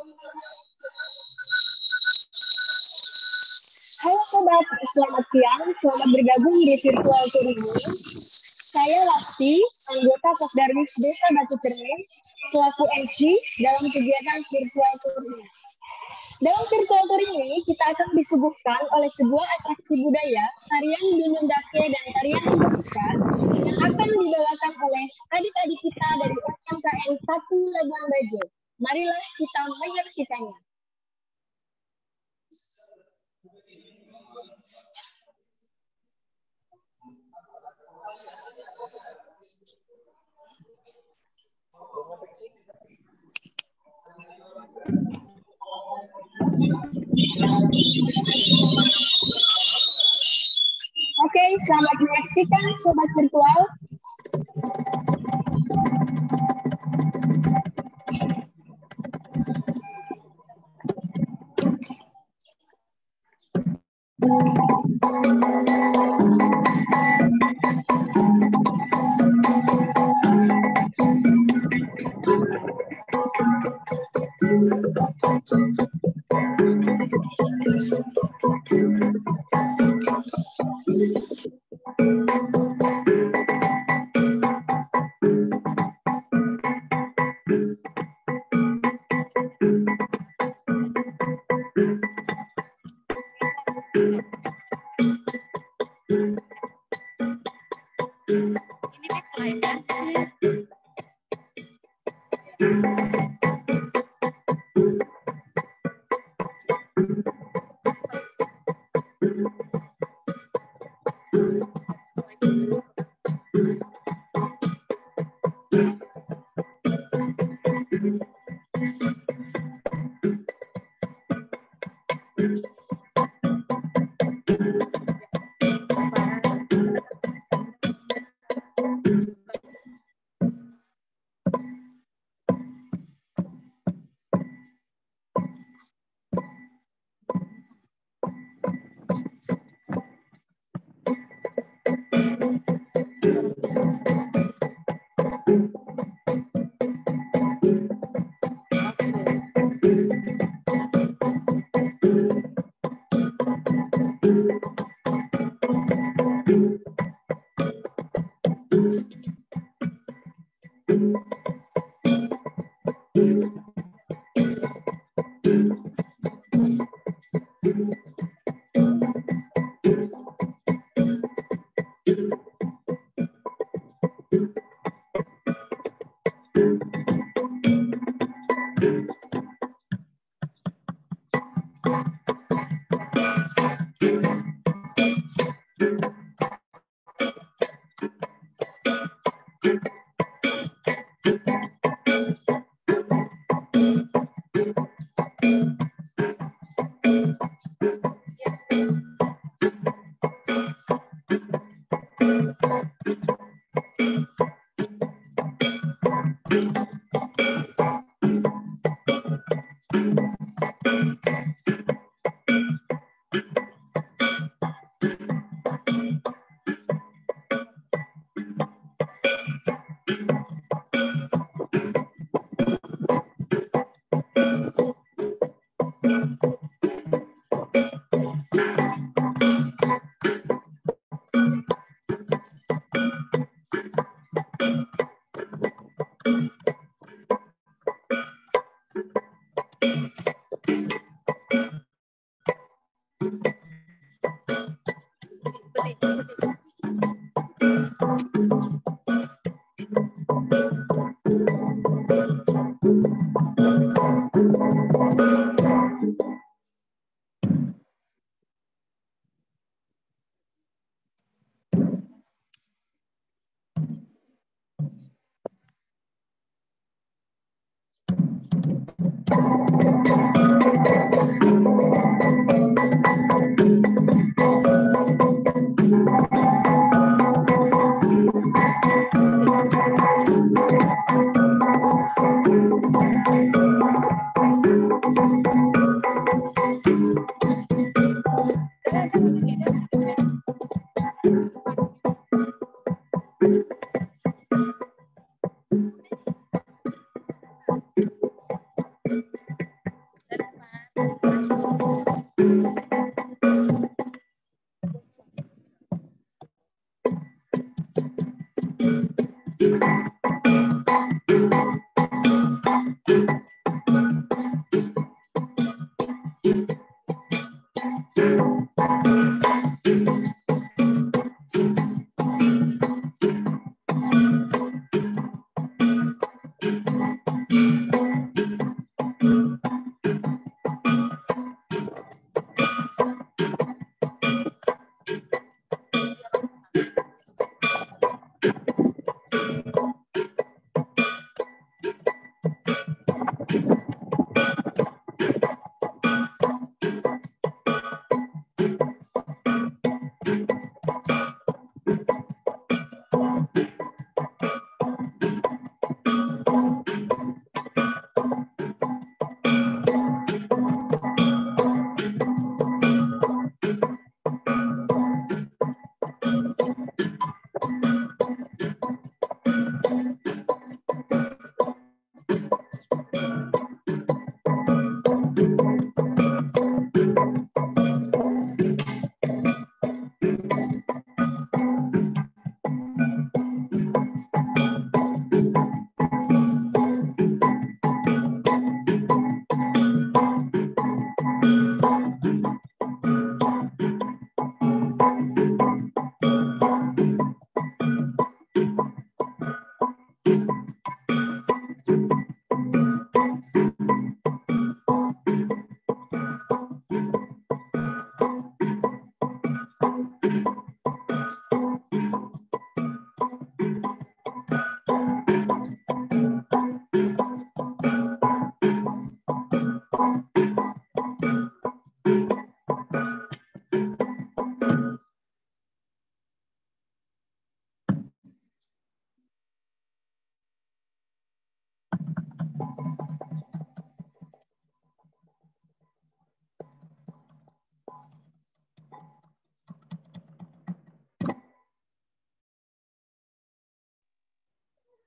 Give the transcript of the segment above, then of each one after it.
Halo Sobat, selamat siang. Selamat bergabung di Virtual Tour ini. Saya Lati, anggota Pokdarwis Desa Batu Cermin, selaku MC dalam kegiatan Virtual Tour ini. Dalam Virtual Tour ini, kita akan disuguhkan oleh sebuah atraksi budaya, tarian Dunun Dake dan tarian Indonesia, yang akan dibawakan oleh adik-adik kita dari SMKN 1 Labuan Bajo. Marilah kita menyaksikannya. Oke, selamat menyaksikan Sobat Virtual.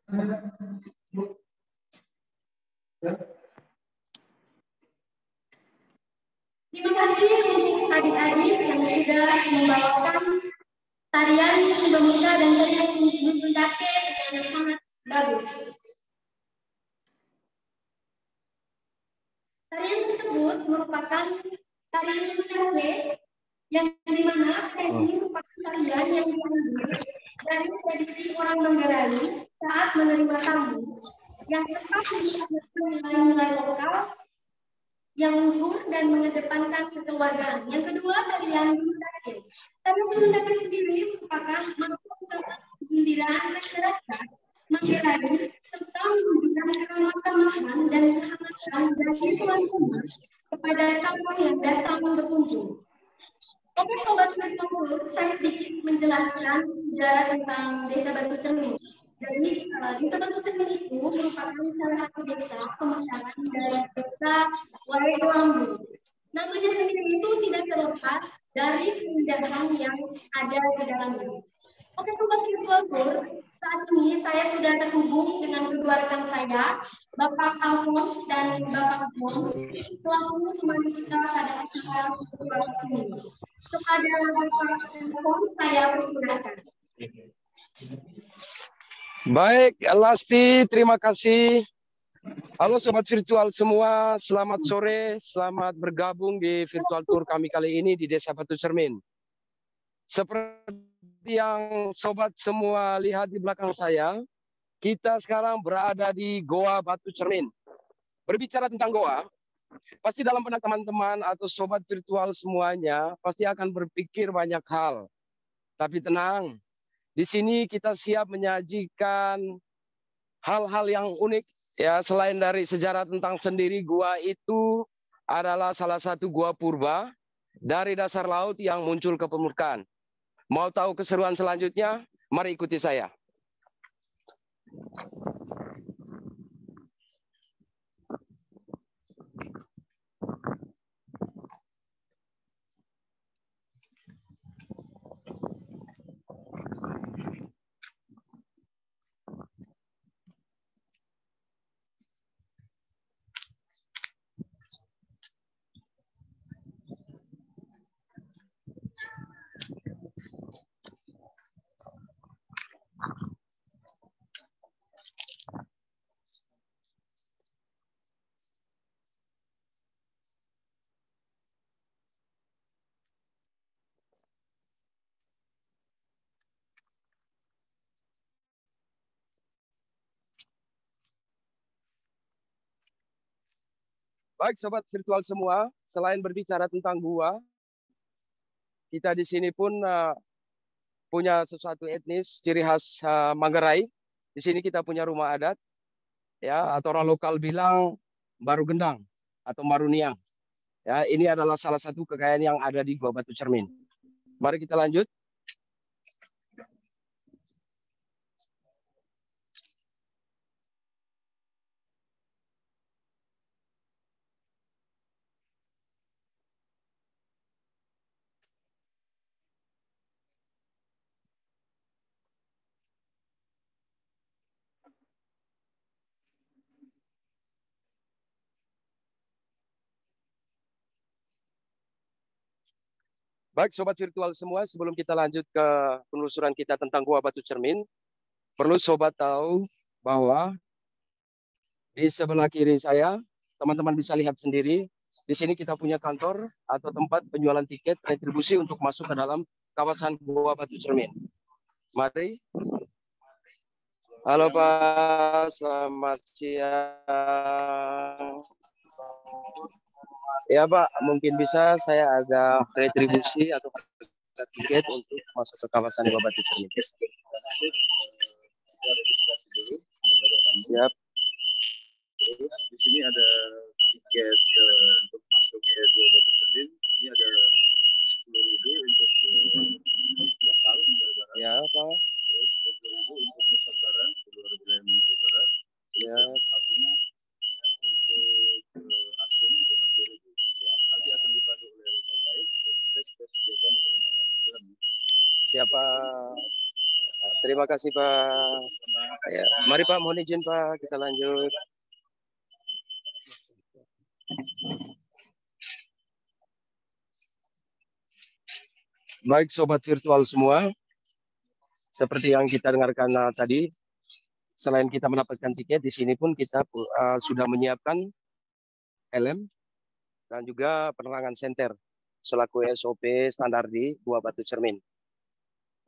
Terima kasih untuk adik-adik yang sudah membawakan tarian Indonesia dan tarian Mundake dengan sangat bagus. Tarian tersebut merupakan tarian Mundake yang dimana tarian ini merupakan tarian yang diambil dari tradisi orang Manggarai saat menerima tamu yang tetap menjaga nilai-nilai lokal yang luhur dan mengedepankan kekeluargaan. Yang kedua, tarian Mundake. Tarian Mundake sendiri merupakan makhluk kegembiraan masyarakat Manggarai serta memberikan keramah-tamahan dan kehangatan dari tuan rumah kepada tamu yang datang berkunjung. Oke Sobat Berkumpul, saya sedikit menjelaskan sejarah tentang Desa Batu Cermin. Jadi, Desa Batu Cermin itu merupakan salah satu desa pemekaran dari desa Warelambu. Namanya sendiri itu tidak terlepas dari keindahan yang ada di dalamnya. Oke Sobat Berkumpul, saat ini saya sudah terhubung dengan kedua rekan saya, Bapak Alphonse dan Bapak Bon, selaku temani kita pada acara virtual ini. Kepada Bapak Alphonse, saya persilakan. Baik, Lasti, terima kasih. Halo Sobat Virtual semua, selamat sore, selamat bergabung di virtual tour kami kali ini di Desa Batu Cermin. Seperti yang Sobat semua lihat di belakang saya, kita sekarang berada di Goa Batu Cermin. Berbicara tentang Goa, pasti dalam benak teman-teman atau Sobat Virtual semuanya, pasti akan berpikir banyak hal. Tapi tenang, di sini kita siap menyajikan hal-hal yang unik. Ya, selain dari sejarah tentang sendiri, gua itu adalah salah satu gua purba dari dasar laut yang muncul ke permukaan. Mau tahu keseruan selanjutnya? Mari ikuti saya. Baik, sobat virtual semua, selain berbicara tentang gua, kita di sini pun punya sesuatu etnis ciri khas Manggarai. Di sini kita punya rumah adat, ya, atau orang lokal bilang baru gendang atau maruniang. Ya, ini adalah salah satu kekayaan yang ada di Gua Batu Cermin. Mari kita lanjut. Baik, sobat virtual semua, sebelum kita lanjut ke penelusuran kita tentang Gua Batu Cermin, perlu sobat tahu bahwa di sebelah kiri saya, teman-teman bisa lihat sendiri, di sini kita punya kantor atau tempat penjualan tiket retribusi untuk masuk ke dalam kawasan Gua Batu Cermin. Mari. Halo Pak, selamat siang. Ya Pak, mungkin bisa saya ada retribusi atau tiket untuk masuk ke kawasan Gua Batu Cermin. Siap. Terus di sini ada tiket untuk masuk ke Gua Batu Cermin. Ini ada 10.000 untuk lokal Manggarai Barat. Ya Pak. Terus 20.000 untuk Nusantara, keluar wilayah Manggarai Barat. Ya. Satunya untuk asing 50.000. Nanti akan dipandu oleh lokal guide dan kita sudah sediakan helm. Siapa? Terima kasih Pak. Ya. Mari Pak, mohon izin Pak, kita lanjut. Baik sobat virtual semua, seperti yang kita dengarkan tadi, selain kita mendapatkan tiket, di sini pun kita sudah menyiapkan helm dan juga penerangan senter selaku SOP standar di Gua Batu Cermin.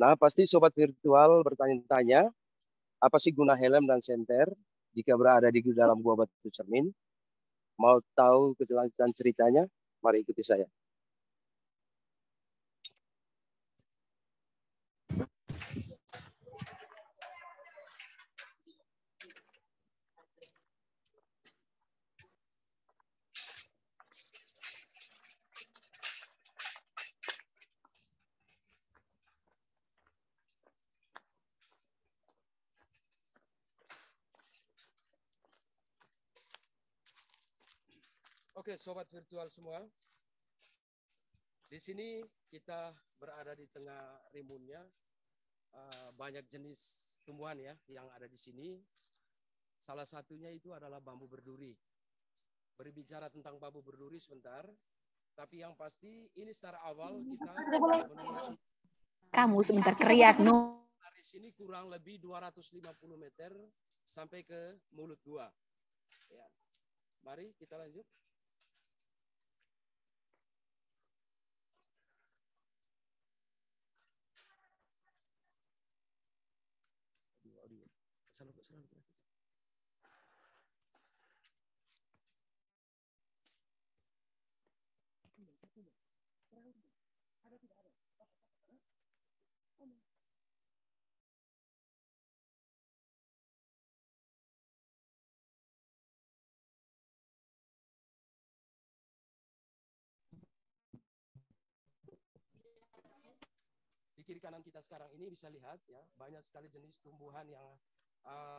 Nah, pasti sobat virtual bertanya-tanya, apa sih guna helm dan senter jika berada di dalam Gua Batu Cermin? Mau tahu kelanjutan ceritanya? Mari ikuti saya. Oke, sobat virtual semua. Di sini kita berada di tengah rimbunnya banyak jenis tumbuhan ya yang ada di sini. Salah satunya itu adalah bambu berduri. Berbicara tentang bambu berduri sebentar, tapi yang pasti ini secara awal kita menelusuri. Kamu sebentar keriak, Nu. Dari sini kurang lebih 250 meter sampai ke mulut gua. Ya. Mari kita lanjut. Di kiri kanan kita sekarang ini bisa lihat ya, banyak sekali jenis tumbuhan yang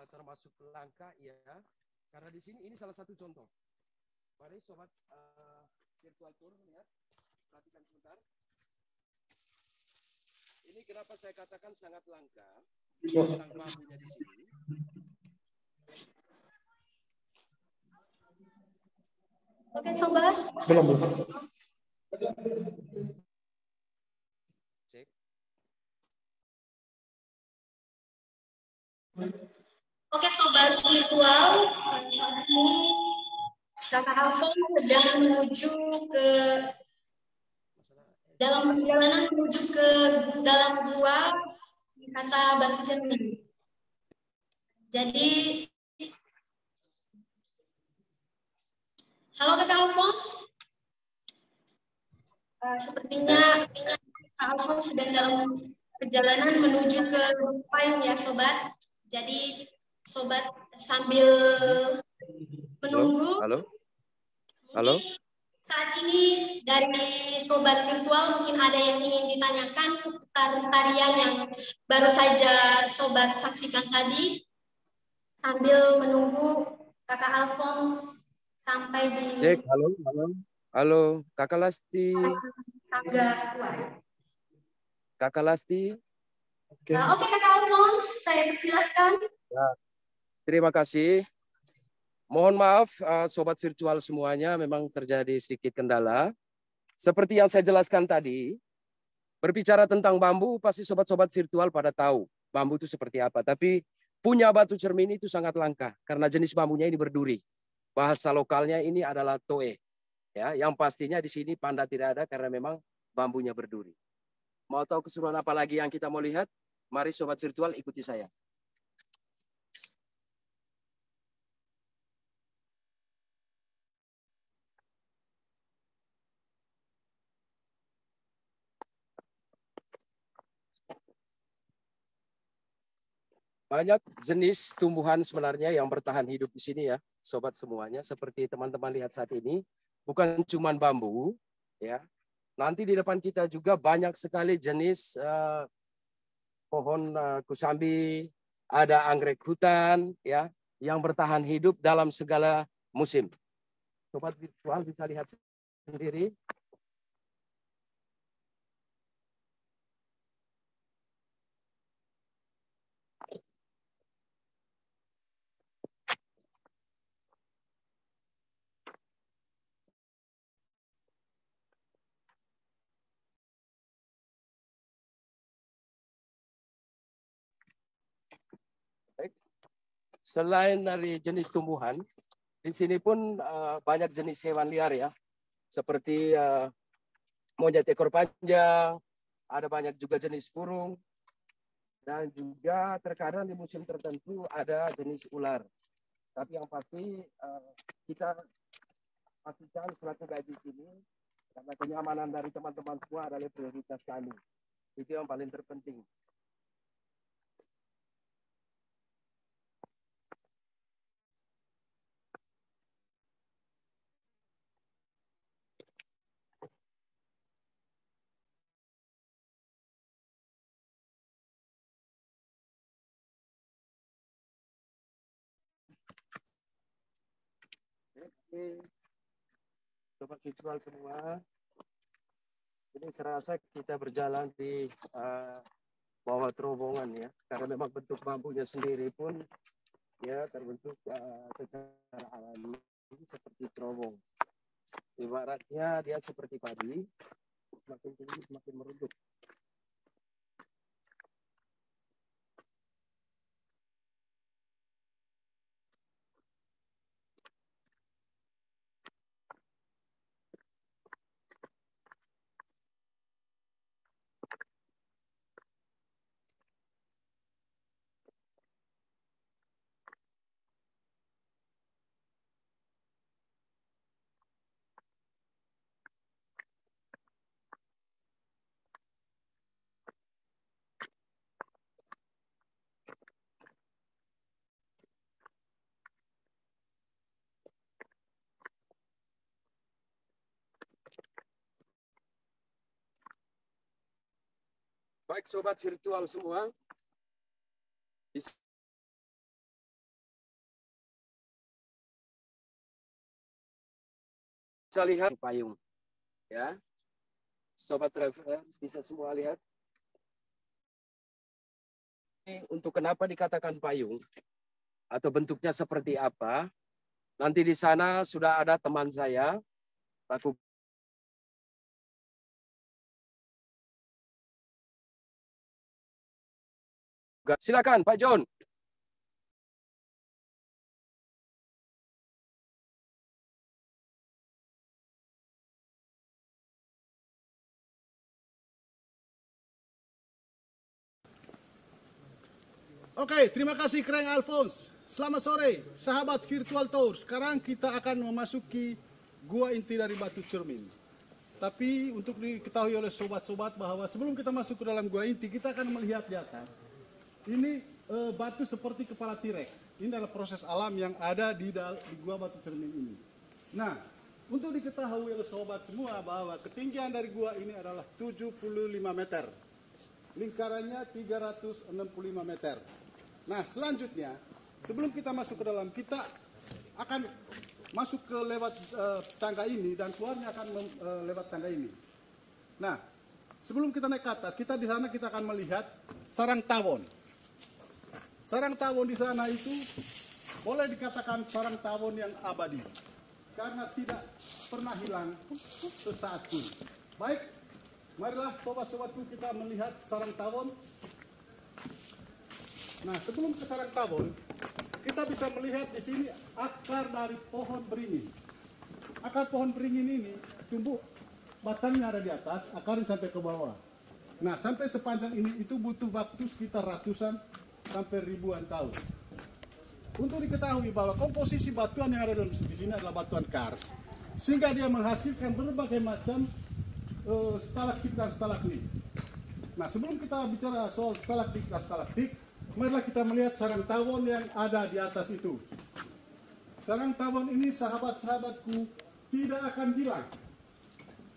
termasuk langka ya. Karena di sini ini salah satu contoh. Mari sobat virtual tour lihat, perhatikan sebentar. Ini kenapa saya katakan sangat langka tentang bambunya di sini. Oke sobat. Belum. Cek. Oke sobat virtual, saat ini Kakak Alfon sedang menuju ke dalam perjalanan menuju ke dalam gua wisata Batu Cermin. Jadi Halo Kakak Alphonse. Sepertinya Kak Alphonse sedang dalam perjalanan menuju ke payung ya Sobat. Jadi Sobat sambil menunggu. Halo? Halo? Mungkin saat ini dari Sobat virtual mungkin ada yang ingin ditanyakan seputar tarian yang baru saja Sobat saksikan tadi. Sambil menunggu Kakak Alphonse sampai di Cek, halo, halo. Halo, Kakak Lasti. tangga tua. Kakak Lasti. Oke Kakak Alphonse, saya persilahkan. Ya, terima kasih. Mohon maaf, sobat virtual semuanya, memang terjadi sedikit kendala. Seperti yang saya jelaskan tadi, berbicara tentang bambu, pasti sobat-sobat virtual pada tahu bambu itu seperti apa. Tapi punya batu cermin itu sangat langka, karena jenis bambunya ini berduri. Bahasa lokalnya ini adalah toe. Ya, yang pastinya di sini panda tidak ada karena memang bambunya berduri. Mau tahu keseruan apa lagi yang kita mau lihat? Mari sobat virtual ikuti saya. Banyak jenis tumbuhan sebenarnya yang bertahan hidup di sini ya, sobat semuanya. Seperti teman-teman lihat saat ini, bukan cuma bambu, ya. Nanti di depan kita juga banyak sekali jenis pohon kusambi, ada anggrek hutan, ya, yang bertahan hidup dalam segala musim. Sobat virtual bisa lihat sendiri. Selain dari jenis tumbuhan, di sini pun banyak jenis hewan liar ya, seperti monyet ekor panjang, ada banyak juga jenis burung, dan juga terkadang di musim tertentu ada jenis ular. Tapi yang pasti kita pastikan selaku guide di sini, karena kenyamanan dari teman-teman semua adalah prioritas kami. Itu yang paling terpenting. Oke, sobat virtual semua, ini serasa kita berjalan di bawah terowongan ya, karena memang bentuk bambunya sendiri pun ya terbentuk secara alami seperti terowong. Ibaratnya dia seperti padi, semakin tinggi semakin merunduk. Baik sobat virtual semua, bisa lihat payung ya, sobat traveler bisa semua lihat. Untuk kenapa dikatakan payung atau bentuknya seperti apa, nanti di sana sudah ada teman saya, Pak. Silakan Pak John. Oke, terima kasih Kreng Alphonse. Selamat sore, sahabat Virtual Tour. Sekarang kita akan memasuki gua inti dari Batu Cermin. Tapi untuk diketahui oleh sobat-sobat bahwa sebelum kita masuk ke dalam gua inti, kita akan melihat di atas. Ini batu seperti kepala T-Rex. Ini adalah proses alam yang ada di gua Batu Cermin ini. Nah, untuk diketahui oleh sobat semua bahwa ketinggian dari gua ini adalah 75 meter. Lingkarannya 365 meter. Nah, selanjutnya, sebelum kita masuk ke dalam, kita akan masuk ke lewat tangga ini dan keluarnya akan lewat tangga ini. Nah, sebelum kita naik ke atas, kita di sana kita akan melihat sarang tawon. Sarang tawon di sana itu boleh dikatakan sarang tawon yang abadi karena tidak pernah hilang sesaat pun. Baik, marilah sobat-sobatku kita melihat sarang tawon. Nah, sebelum ke sarang tawon, kita bisa melihat di sini akar dari pohon beringin. Akar pohon beringin ini tumbuh, batangnya ada di atas, akarnya sampai ke bawah. Nah, sampai sepanjang ini itu butuh waktu sekitar ratusan sampai ribuan tahun. Untuk diketahui bahwa komposisi batuan yang ada di sini adalah batuan kars, sehingga dia menghasilkan berbagai macam stalaktit dan stalagmit. Nah, sebelum kita bicara soal stalaktit dan stalaktit, marilah kita melihat sarang tawon yang ada di atas itu. Sarang tawon ini, sahabat-sahabatku, tidak akan hilang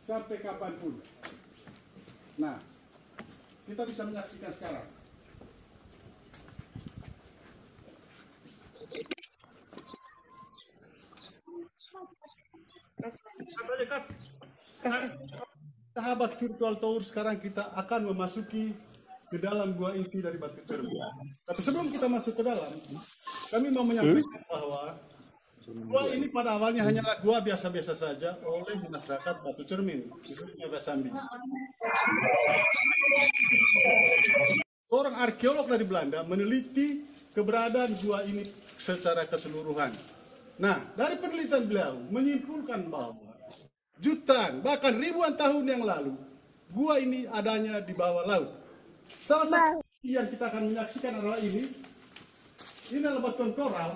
sampai kapanpun. Nah, kita bisa menyaksikan sekarang. Sahabat virtual tour, sekarang kita akan memasuki ke dalam gua inti dari Batu Cermin. Tapi sebelum kita masuk ke dalam, kami mau menyampaikan bahwa gua ini pada awalnya hanyalah gua biasa-biasa saja oleh masyarakat Batu Cermin, khususnya Rasambi. Seorang arkeolog dari Belanda meneliti keberadaan gua ini secara keseluruhan. Nah, dari penelitian beliau menyimpulkan bahwa jutaan, bahkan ribuan tahun yang lalu, gua ini adanya di bawah laut. Salah satu yang kita akan menyaksikan adalah ini. Ini adalah batuan koral.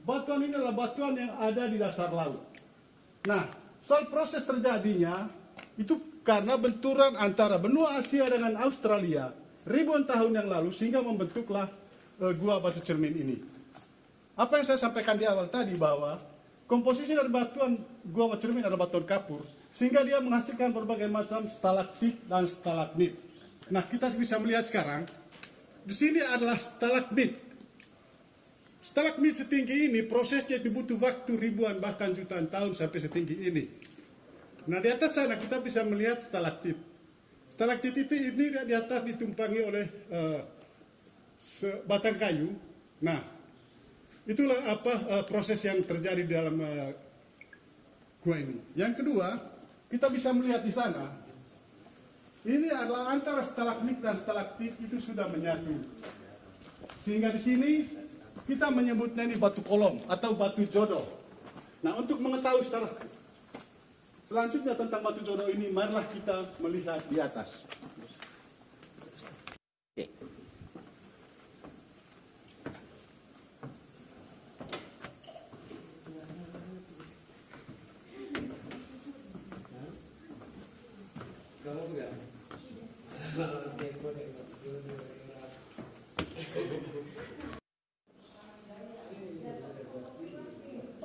Batuan ini adalah batuan yang ada di dasar laut. Nah, soal proses terjadinya itu karena benturan antara benua Asia dengan Australia ribuan tahun yang lalu sehingga membentuklah gua Batu Cermin ini. Apa yang saya sampaikan di awal tadi bahwa komposisi dari batuan gua Batu Cermin adalah batuan kapur sehingga dia menghasilkan berbagai macam stalaktit dan stalagmit. Nah, kita bisa melihat sekarang, di sini adalah stalagmit. Stalagmit setinggi ini, prosesnya itu butuh waktu ribuan bahkan jutaan tahun sampai setinggi ini. Nah, di atas sana kita bisa melihat stalaktit. Stalaktit itu ini di atas ditumpangi oleh batang kayu. Nah, itulah proses yang terjadi di dalam gua ini. Yang kedua, kita bisa melihat di sana. Ini adalah antara stalagmit dan stalaktit itu sudah menyatu. Sehingga di sini kita menyebutnya ini batu kolom atau batu jodoh. Nah, untuk mengetahui secara selanjutnya tentang batu jodoh ini, marilah kita melihat di atas.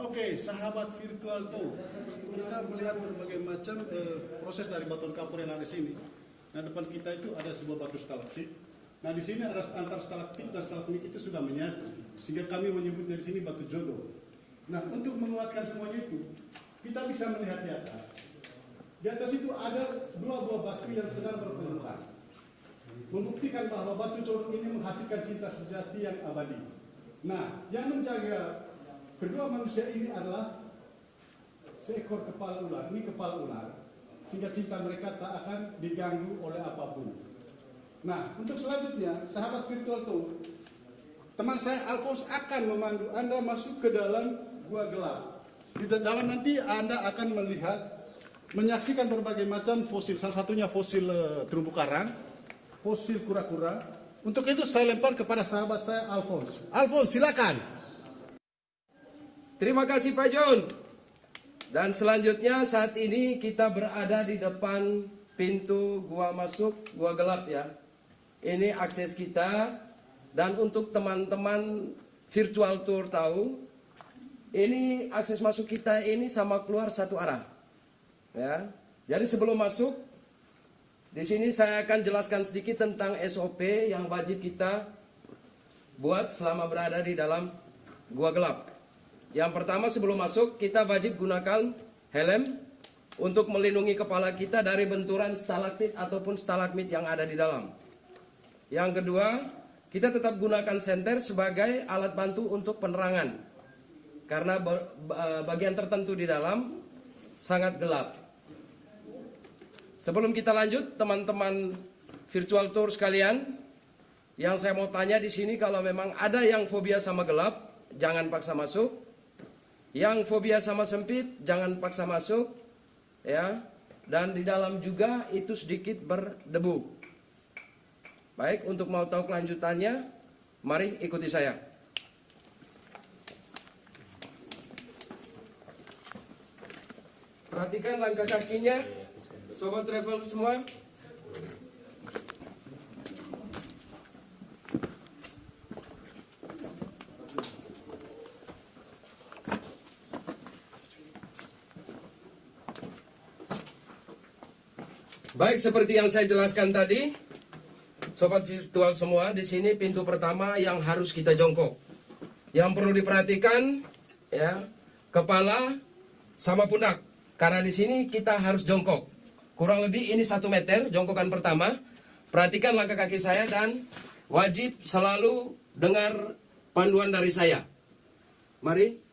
Oke, sahabat virtual tuh, kita melihat berbagai macam proses dari batuan kapur yang ada di sini. Nah, depan kita itu ada sebuah batu stalaktit. Nah, di sini ada antara stalaktit dan stalagmit itu sudah menyatu, sehingga kami menyebutnya di sini batu jodoh. Nah, untuk menguatkan semuanya itu, kita bisa melihat di atas. Di atas itu ada dua buah batu yang sedang berpelukan, membuktikan bahwa batu jodoh ini menghasilkan cinta sejati yang abadi. Nah, yang menjaga kedua manusia ini adalah seekor kepala ular. Ini kepala ular, sehingga cinta mereka tak akan diganggu oleh apapun. Nah, untuk selanjutnya, sahabat virtual tour, teman saya Alphonse akan memandu Anda masuk ke dalam gua gelap. Di dalam nanti Anda akan melihat, menyaksikan berbagai macam fosil. Salah satunya fosil terumbu karang, fosil kura-kura. Untuk itu saya lempar kepada sahabat saya Alphonse. Alphonse, silakan. Terima kasih Pak John. Dan selanjutnya saat ini kita berada di depan pintu gua masuk, gua gelap ya. Ini akses kita, dan untuk teman-teman virtual tour tahu, ini akses masuk kita ini sama keluar satu arah. Ya. Jadi sebelum masuk, di sini saya akan jelaskan sedikit tentang SOP yang wajib kita buat selama berada di dalam gua gelap. Yang pertama, sebelum masuk kita wajib gunakan helm untuk melindungi kepala kita dari benturan stalaktit ataupun stalagmit yang ada di dalam. Yang kedua, kita tetap gunakan senter sebagai alat bantu untuk penerangan, karena bagian tertentu di dalam sangat gelap. Sebelum kita lanjut, teman-teman virtual tour sekalian, yang saya mau tanya di sini, kalau memang ada yang fobia sama gelap, jangan paksa masuk. Yang fobia sama sempit, jangan paksa masuk, ya. Dan di dalam juga itu sedikit berdebu. Baik, untuk mau tahu kelanjutannya, mari ikuti saya. Perhatikan langkah kakinya, sobat travel semua. Baik, seperti yang saya jelaskan tadi, sobat virtual semua, di sini pintu pertama yang harus kita jongkok. Yang perlu diperhatikan, ya, kepala sama pundak, karena di sini kita harus jongkok. Kurang lebih ini 1 meter jongkokan pertama. Perhatikan langkah kaki saya dan wajib selalu dengar panduan dari saya. Mari.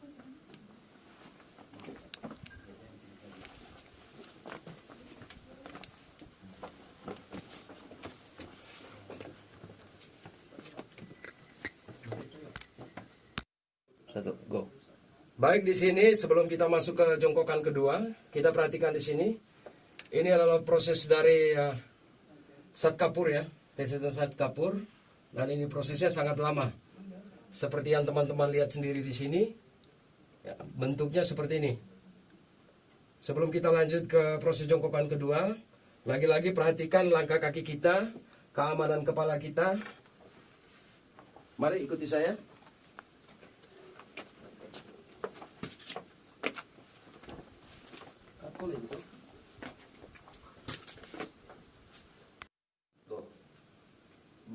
Satu, go. Baik, di sini sebelum kita masuk ke jongkokan kedua, kita perhatikan di sini. Ini adalah proses dari Satkapur ya, tesnya Satkapur, dan ini prosesnya sangat lama. Seperti yang teman-teman lihat sendiri di sini, ya, bentuknya seperti ini. Sebelum kita lanjut ke proses jongkokan kedua, lagi-lagi perhatikan langkah kaki kita, keamanan kepala kita. Mari ikuti saya.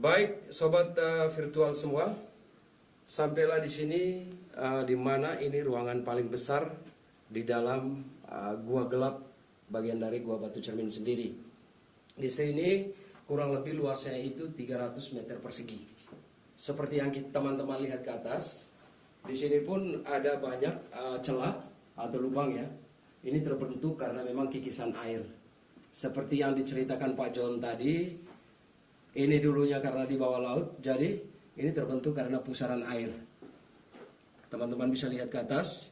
Baik, sobat virtual semua, sampailah di sini di mana ini ruangan paling besar di dalam gua gelap bagian dari Gua Batu Cermin sendiri. Di sini kurang lebih luasnya itu 300 meter persegi. Seperti yang teman-teman lihat ke atas, di sini pun ada banyak celah atau lubang ya. Ini terbentuk karena memang kikisan air. Seperti yang diceritakan Pak John tadi, ini dulunya karena di bawah laut, jadi ini terbentuk karena pusaran air. Teman-teman bisa lihat ke atas.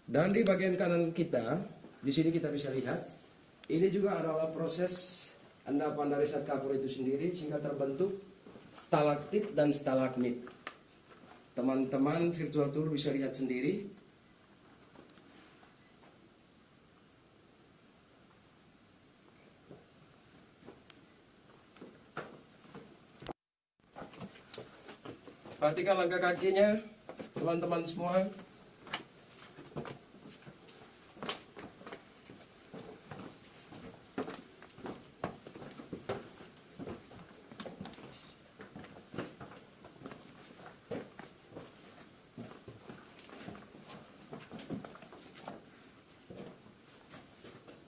Dan di bagian kanan kita, di sini kita bisa lihat, ini juga adalah proses endapan dari Satkapur itu sendiri sehingga terbentuk stalaktit dan stalagmit. Teman-teman virtual tour bisa lihat sendiri. Perhatikan langkah kakinya, teman-teman semua.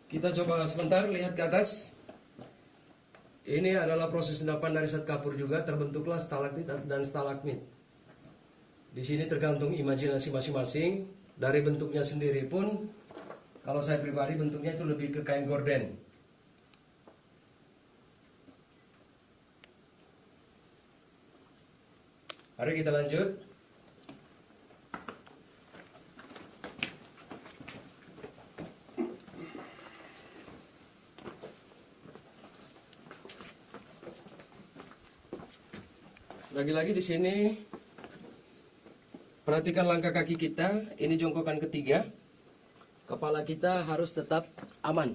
Kita coba sebentar lihat ke atas. Ini adalah proses endapan dari Satkapur juga, terbentuklah stalaktit dan stalagmit. Di sini tergantung imajinasi masing-masing. Dari bentuknya sendiri pun, kalau saya pribadi bentuknya itu lebih ke kain gorden. Mari kita lanjut. Lagi-lagi di sini perhatikan langkah kaki kita. Ini jongkokan ketiga. Kepala kita harus tetap aman.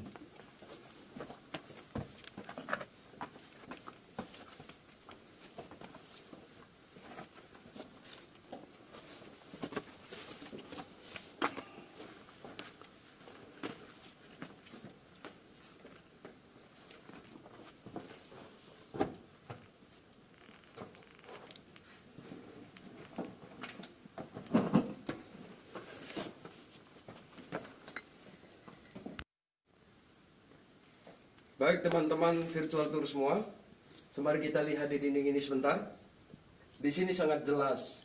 Baik teman-teman virtual tour semua, mari kita lihat di dinding ini sebentar. Di sini sangat jelas,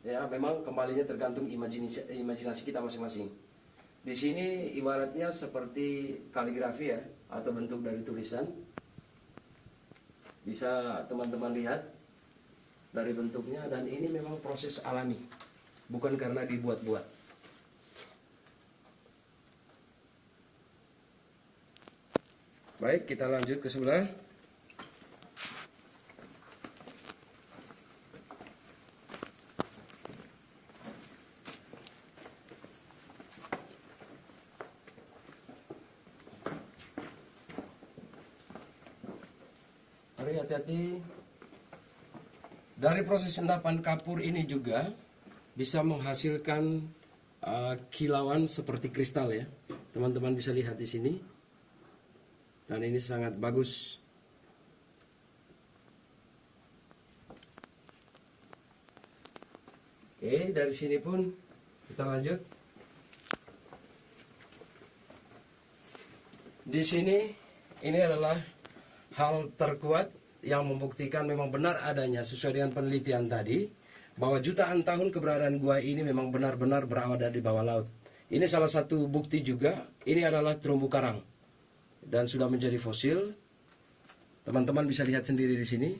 ya memang kembalinya tergantung imajinasi kita masing-masing. Di sini ibaratnya seperti kaligrafi ya, atau bentuk dari tulisan. Bisa teman-teman lihat dari bentuknya, dan ini memang proses alami, bukan karena dibuat-buat. Baik, kita lanjut ke sebelah. Mari hati-hati. Dari proses endapan kapur ini juga bisa menghasilkan kilauan seperti kristal ya. Teman-teman bisa lihat di sini. Dan ini sangat bagus. Oke, dari sini pun kita lanjut. Di sini ini adalah hal terkuat yang membuktikan memang benar adanya sesuai dengan penelitian tadi, bahwa jutaan tahun keberadaan gua ini memang benar-benar berada di bawah laut. Ini salah satu bukti juga. Ini adalah terumbu karang dan sudah menjadi fosil. Teman-teman bisa lihat sendiri di sini.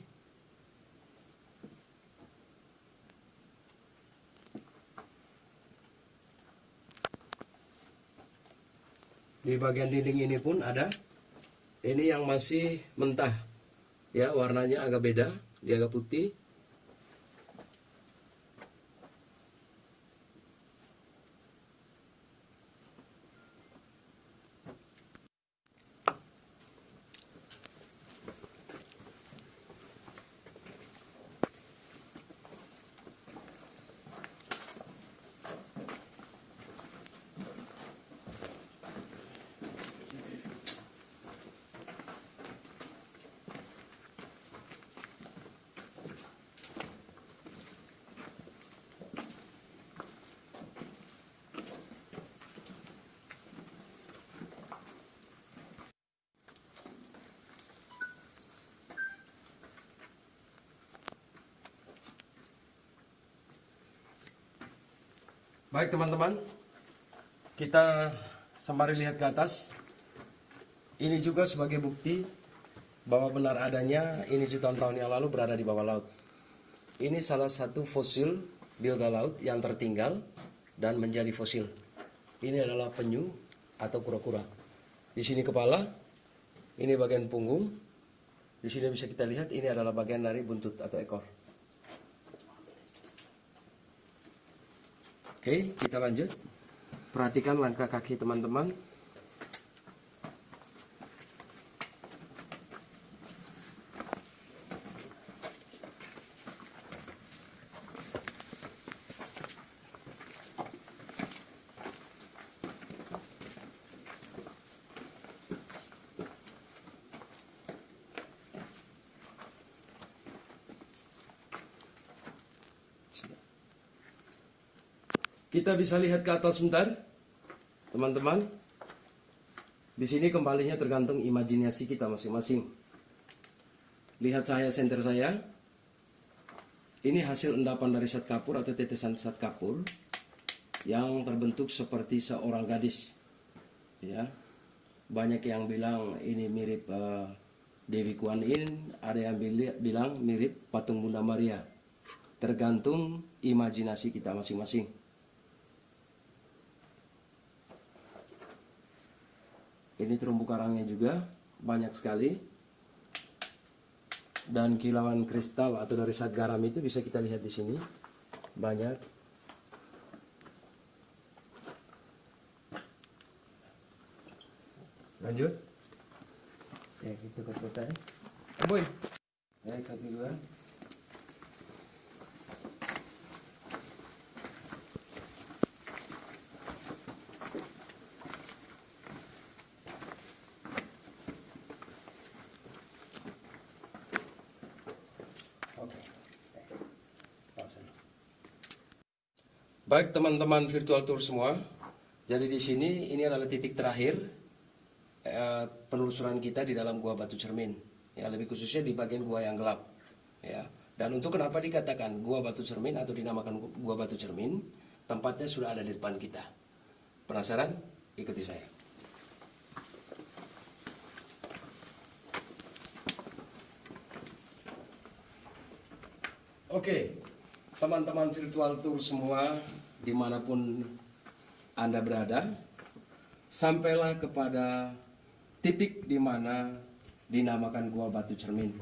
Di bagian dinding ini pun ada. Ini yang masih mentah. Ya, warnanya agak beda, dia agak putih. Baik teman-teman, kita sembari lihat ke atas. Ini juga sebagai bukti bahwa benar adanya ini jutaan tahun yang lalu berada di bawah laut. Ini salah satu fosil biota laut yang tertinggal dan menjadi fosil. Ini adalah penyu atau kura-kura. Di sini kepala, ini bagian punggung. Di sini bisa kita lihat ini adalah bagian dari buntut atau ekor. Oke, kita lanjut. Perhatikan langkah kaki teman-teman. Kita bisa lihat ke atas sebentar, teman-teman. Di sini kembalinya tergantung imajinasi kita masing-masing. Lihat cahaya senter saya. Ini hasil endapan dari zat kapur atau tetesan zat kapur yang terbentuk seperti seorang gadis. Ya, banyak yang bilang ini mirip Dewi Kuan Yin, ada yang bilang mirip patung Bunda Maria. Tergantung imajinasi kita masing-masing. Ini terumbu karangnya juga banyak sekali. dan kilauan kristal atau dari zat garam itu bisa kita lihat di sini banyak. Lanjut. Ya, kita ke kota ya. Boy. Baik, 1, 2. Baik teman-teman virtual tour semua, jadi di sini ini adalah titik terakhir penelusuran kita di dalam Gua Batu Cermin, ya lebih khususnya di bagian gua yang gelap, ya. Dan untuk kenapa dikatakan Gua Batu Cermin atau dinamakan Gua Batu Cermin, tempatnya sudah ada di depan kita. Penasaran? Ikuti saya. Oke. Teman-teman virtual tour semua, dimanapun Anda berada, sampailah kepada titik di mana dinamakan Gua Batu Cermin.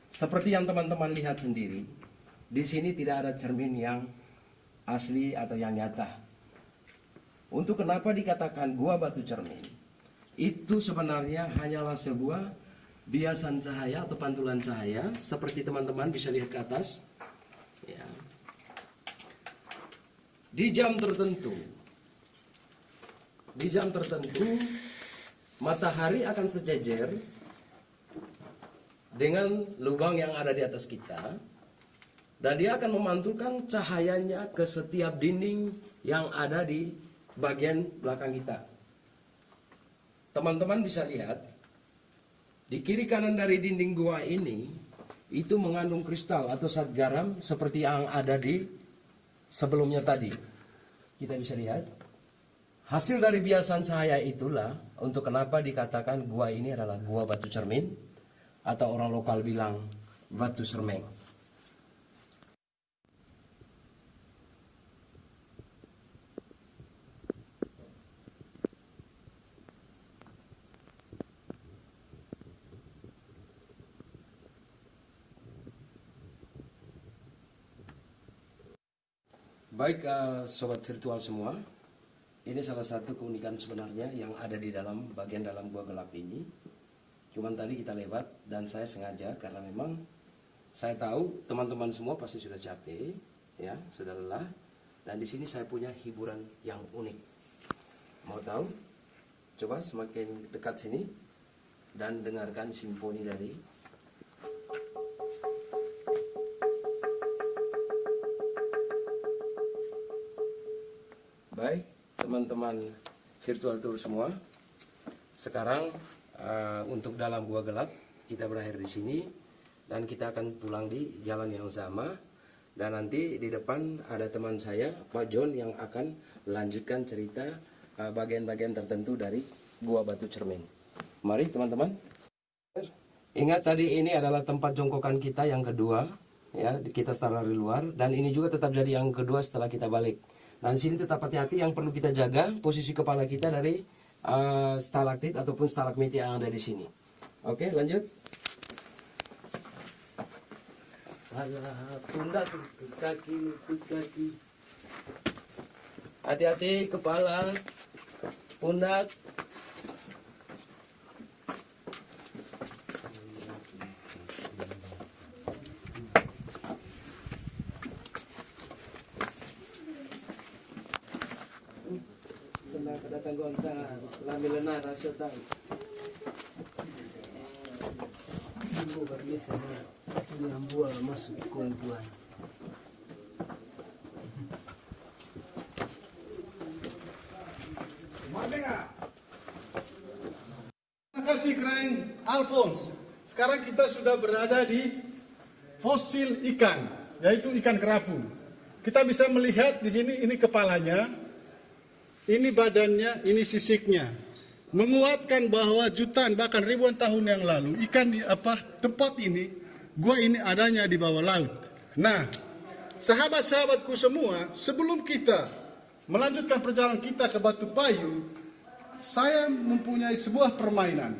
Seperti yang teman-teman lihat sendiri, di sini tidak ada cermin yang asli atau yang nyata. Untuk kenapa dikatakan Gua Batu Cermin? Itu sebenarnya hanyalah sebuah biasan cahaya atau pantulan cahaya, seperti teman-teman bisa lihat ke atas. Ya. Di jam tertentu, matahari akan sejajar dengan lubang yang ada di atas kita, dan dia akan memantulkan cahayanya ke setiap dinding yang ada di bagian belakang kita. Teman-teman bisa lihat di kiri kanan dari dinding gua ini itu mengandung kristal atau zat garam seperti yang ada di sebelumnya tadi. Kita bisa lihat hasil dari biasan cahaya itulah untuk kenapa dikatakan gua ini adalah Gua Batu Cermin atau orang lokal bilang Batu Cermeng. Baik sobat virtual semua, ini salah satu keunikan sebenarnya yang ada di dalam bagian dalam gua gelap ini. Cuman tadi kita lewat dan saya sengaja karena memang saya tahu teman-teman semua pasti sudah capek, ya sudah lelah. Dan di sini saya punya hiburan yang unik. Mau tahu? Coba semakin dekat sini dan dengarkan simfoni dari baik, teman-teman virtual tour semua. Sekarang untuk dalam gua gelap kita berakhir di sini dan kita akan pulang di jalan yang sama. Dan nanti di depan ada teman saya, Pak John, yang akan melanjutkan cerita bagian-bagian tertentu dari Gua Batu Cermin. Mari teman-teman. Ingat tadi ini adalah tempat jongkokan kita yang kedua, ya kita start dari luar, dan ini juga tetap jadi yang kedua setelah kita balik. Dan sini tetap hati-hati, yang perlu kita jaga posisi kepala kita dari stalaktit ataupun stalagmit yang ada di sini. Oke, lanjut. Pundak, kaki. Hati-hati kepala, pundak. Datang gonta, lamilena rasa tahu. Ibu bisa yang buah masuk kuan-kuan. Terima kasih Kraeng Alphonse. Sekarang kita sudah berada di fosil ikan, yaitu ikan kerapu. Kita bisa melihat di sini, ini kepalanya. Ini badannya, ini sisiknya. Menguatkan bahwa jutaan bahkan ribuan tahun yang lalu ikan di tempat ini, gua ini adanya di bawah laut. Nah, sahabat-sahabatku semua, sebelum kita melanjutkan perjalanan kita ke Batu Payu, saya mempunyai sebuah permainan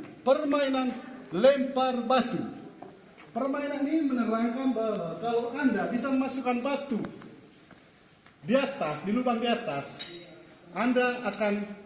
lempar batu. Permainan ini menerangkan bahwa kalau Anda bisa memasukkan batu di atas, di lubang di atas, Anda akan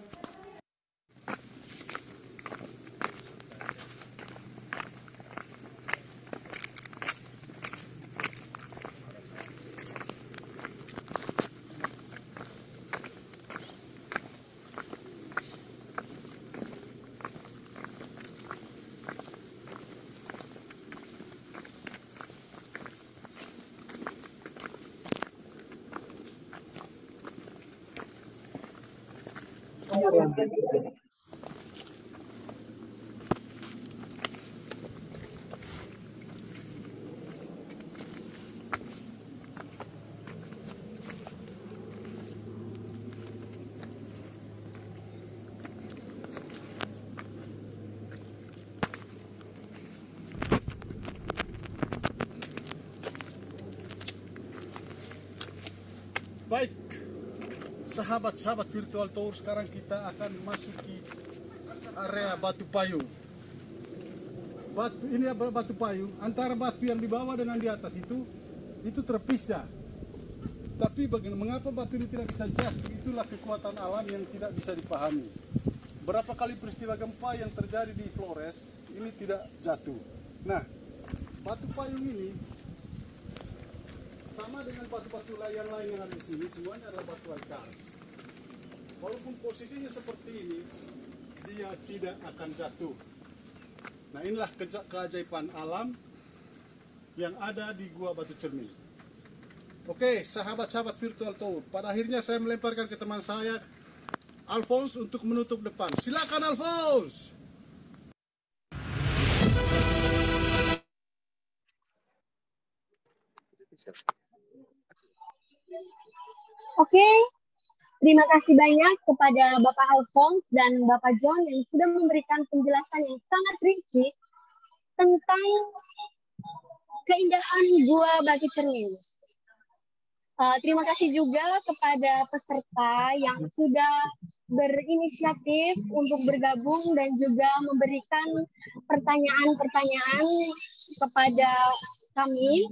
baik, sahabat-sahabat virtual tour, sekarang kita akan memasuki area batu payung. Batu ini batu payung, antara batu yang di bawah dengan di atas itu terpisah. Tapi mengapa batu ini tidak bisa jatuh? Itulah kekuatan alam yang tidak bisa dipahami. Berapa kali peristiwa gempa yang terjadi di Flores ini tidak jatuh. Nah, batu payung ini sama dengan batu-batu yang lain yang ada di sini, semuanya adalah batu kars. Walaupun posisinya seperti ini, dia tidak akan jatuh. Nah, inilah keajaiban alam yang ada di Gua Batu Cermin. Oke, sahabat-sahabat virtual tour, pada akhirnya saya melemparkan ke teman saya, Alphonse, untuk menutup depan. Silakan, Alphonse. Oke, terima kasih banyak kepada Bapak Alphonse dan Bapak John yang sudah memberikan penjelasan yang sangat rinci tentang keindahan Gua Batu Cermin. Terima kasih juga kepada peserta yang sudah berinisiatif untuk bergabung dan juga memberikan pertanyaan-pertanyaan kepada kami.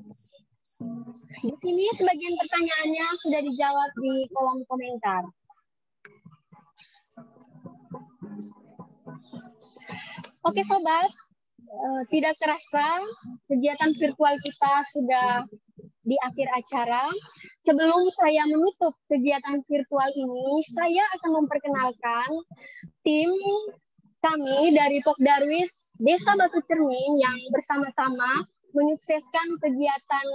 Di sini sebagian pertanyaannya sudah dijawab di kolom komentar. Oke sobat, tidak terasa kegiatan virtual kita sudah di akhir acara. Sebelum saya menutup kegiatan virtual ini, saya akan memperkenalkan tim kami dari Pokdarwis Desa Batu Cermin yang bersama-sama menyukseskan kegiatan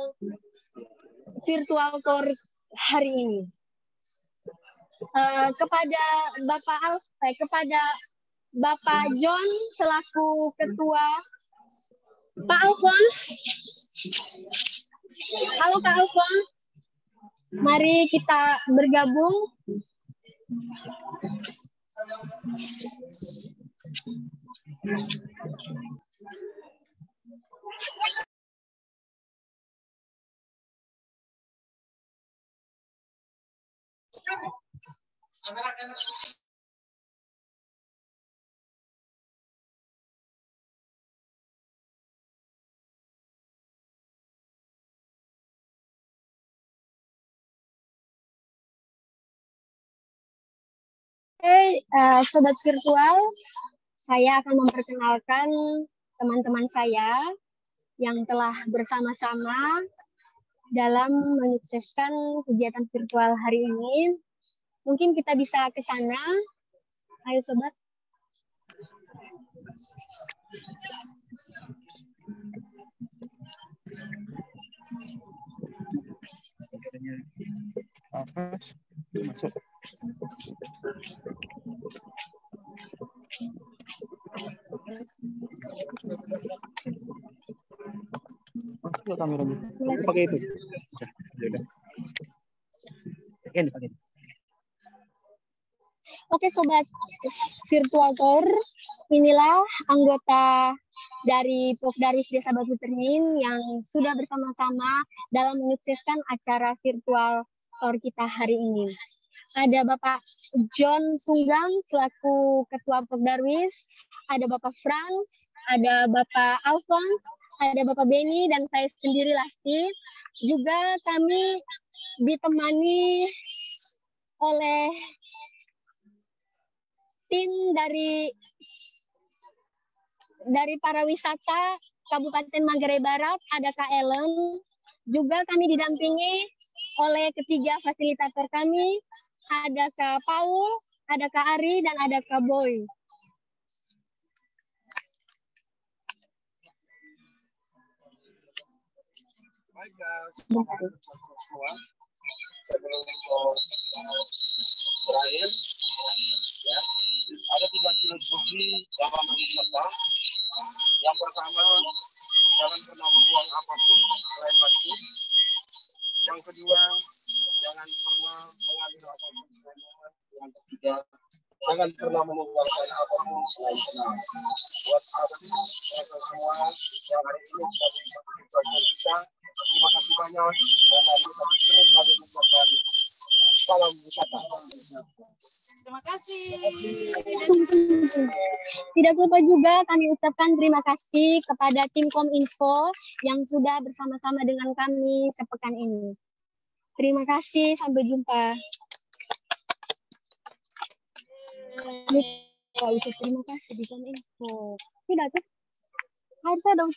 virtual tour hari ini. Kepada Bapak John selaku ketua, Pak Alphonse. Halo Pak Alphonse, mari kita bergabung. Oke, sobat virtual, saya akan memperkenalkan teman-teman saya yang telah bersama-sama dalam menyukseskan kegiatan virtual hari ini. Mungkin kita bisa ke sana. Ayo sobat. Masuk. Masuk kameranya. Pakai itu. Ini pakai. Oke sobat virtual tour, inilah anggota dari Pokdarwis Desa Batu Cermin yang sudah bersama-sama dalam menyukseskan acara virtual tour kita hari ini. Ada Bapak John Sunggang selaku Ketua Pokdarwis, ada Bapak Franz, ada Bapak Alphonse, ada Bapak Beni dan saya sendiri Lasti. Juga kami ditemani oleh tim dari para wisata Kabupaten Manggarai Barat, ada Kak Ellen. Juga kami didampingi oleh ketiga fasilitator kami, ada Kak Paul, ada Kak Ari, dan ada Kak Boy. Baik, semua. Sebelum berakhir, ya, ada 3 filosofi dalam berwisata. Yang pertama, jangan pernah membuang apapun selain waktu. Yang kedua, jangan pernah mengambil apapun selain momen. Yang ketiga, jangan pernah meninggalkan apapun selain kenal. Buat sahabat semua yang hari ini sudah mengikuti program kita, terima kasih banyak. Dan dari kami kami mengucapkan salam wisata. Terima kasih. Tidak lupa juga kami ucapkan terima kasih kepada tim Kominfo yang sudah bersama-sama dengan kami sepekan ini. Terima kasih, sampai jumpa. Terima kasih di Kominfo. Tidak tuh, harusnya dong.